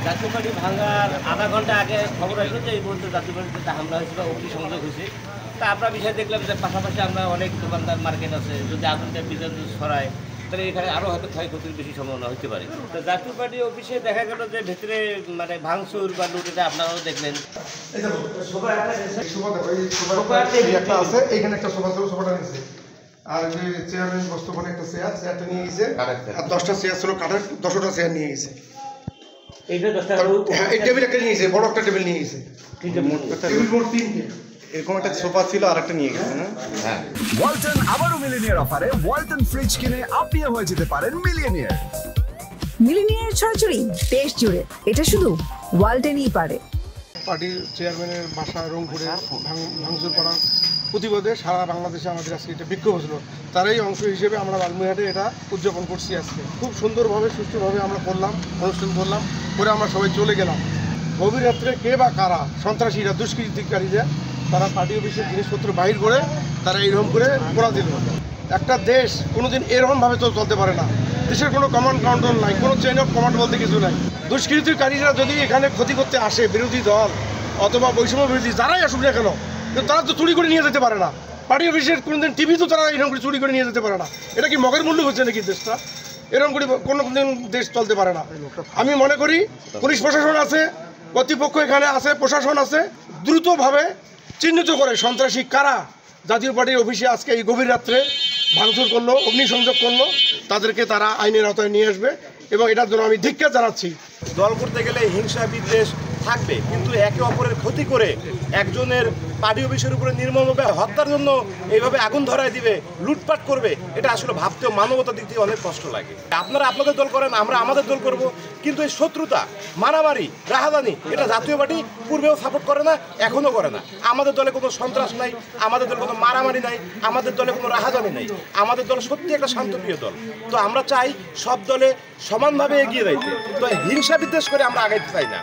জাতীয় পার্টি ভাঙার আধা ঘন্টা আগে খবর আসলো যে এই পর্যন্ত জাতীয় পার্টিতে হামলা হয়েছে বা অগ্নিসংযোগ হয়েছে। তা আমরা বিষয় দেখলাম যে পাশাপাশি আমরা অনেক দোকানদার মার্কেট আছে, যদি আগুনটা বিদ্যুৎ ছড়ায় তাহলে এখানে আরও হয়তো ক্ষয়ক্ষতির বেশি সম্ভাবনা হতে পারে। তো জাতীয় পার্টি অফিসে দেখা গেল যে ভেতরে মানে ভাঙচুর বা লুট, আপনারাও দেখলেন। এইখানে একটা সোফা ছিল, সোফাটা নিয়েছে। আর যে চেয়ারম্যান বস্তুখানে একটা চেয়ারটা নিয়ে গেছে, আর 10টা চেয়ার ছিল কাঠের, 10টা চেয়ার নিয়ে গেছে। হ্যাঁ, এই টেবিল একটা নিয়ে গেছে, বড় একটা টেবিল নিয়ে গেছে। টেবিল মোট 3টে। এরকম একটা সোফা ছিল আর একটা নিয়ে গেছে না। হ্যাঁ, ওয়ালটন আবারও মিলিনিয়ার অফারে ওয়ালটন ফ্রিজ কিনে আপনিও হয়ে যেতে পারেন মিলিয়নিয়ার। মিলিনিয়ার ছড়াছড়ি দেশ জুড়ে, এটা শুধু ওয়ালটনই পারে। পার্টির চেয়ারম্যানের বাসা রংপুরে ভাঙচুর করার প্রতিবাদে সারা বাংলাদেশে আমাদের আজকে এটা বিক্ষোভ হয়েছিল। তারই অংশ হিসেবে আমরা লালমনিরহাটে এটা উদযাপন করছি। আজকে খুব সুন্দরভাবে সুষ্ঠুভাবে আমরা করলাম, অনুষ্ঠান করলাম, করে আমরা সবাই চলে গেলাম। গভীর রাত্রে কে বা কারা সন্ত্রাসীরা, দুষ্কৃতিকারীরা তারা পার্টি অফিসের জিনিসপত্র বাহির করে তারা এইরকম করে পোড়া দিল। একটা দেশ কোনোদিন এরকমভাবে তো চলতে পারে না। দেশের কোনো কমান্ড কন্ট্রোল নাই, কোনো চেইন অফ কমান্ড বলতে কিছু নাই। দুষ্কৃতিকারীরা যদি এখানে ক্ষতি করতে আসে, বিরোধী দল অথবা বৈষম্য বিরোধী যারাই আসুক না কেন, কিন্তু তারা তো চুরি করে নিয়ে যেতে পারে না। পার্টি অফিসের কোনোদিন টিভি তো তারা এরকম করে চুরি করে নিয়ে যেতে পারে না। এটা কি মগের মূল্য হচ্ছে নাকি দেশটা? এরকম করে কোনো দিন দেশ চলতে পারে না। আমি মনে করি পুলিশ প্রশাসন আছে, কর্তৃপক্ষ এখানে আছে, প্রশাসন আছে, দ্রুতভাবে চিহ্নিত করে সন্ত্রাসী কারা জাতীয় পার্টির অফিসে আজকে এই গভীর রাত্রে ভাঙচুর করলো, অগ্নিসংযোগ করলো, তাদেরকে তারা আইনের আওতায় নিয়ে আসবে এবং এটার জন্য আমি ধিক্কার জানাচ্ছি। দল করতে গেলে হিংসা বিদ্বেষ থাকবে, কিন্তু একে অপরের ক্ষতি করে একজনের পার্টি অফিসের উপরে নির্মমভাবে হত্যার জন্য এইভাবে আগুন ধরায় দিবে, লুটপাট করবে, এটা আসলে ভাবতেও মানবতার দিক থেকে অনেক কষ্ট লাগে। আপনারা আপনাদের দল করেন, আমরা আমাদের দল করব, কিন্তু এই শত্রুতা, মারামারি, রাহাজানি এটা জাতীয় পার্টি পূর্বেও সাপোর্ট করে না, এখনও করে না। আমাদের দলে কোনো সন্ত্রাস নাই, আমাদের দলে কোনো মারামারি নাই, আমাদের দলে কোনো রাহাজানি নাই। আমাদের দল সত্যি একটা শান্তপ্রিয় দল। তো আমরা চাই সব দলে সমানভাবে এগিয়ে যাইতে। তো হিংসা বিদ্বেষ করে আমরা আগাইতে চাই না।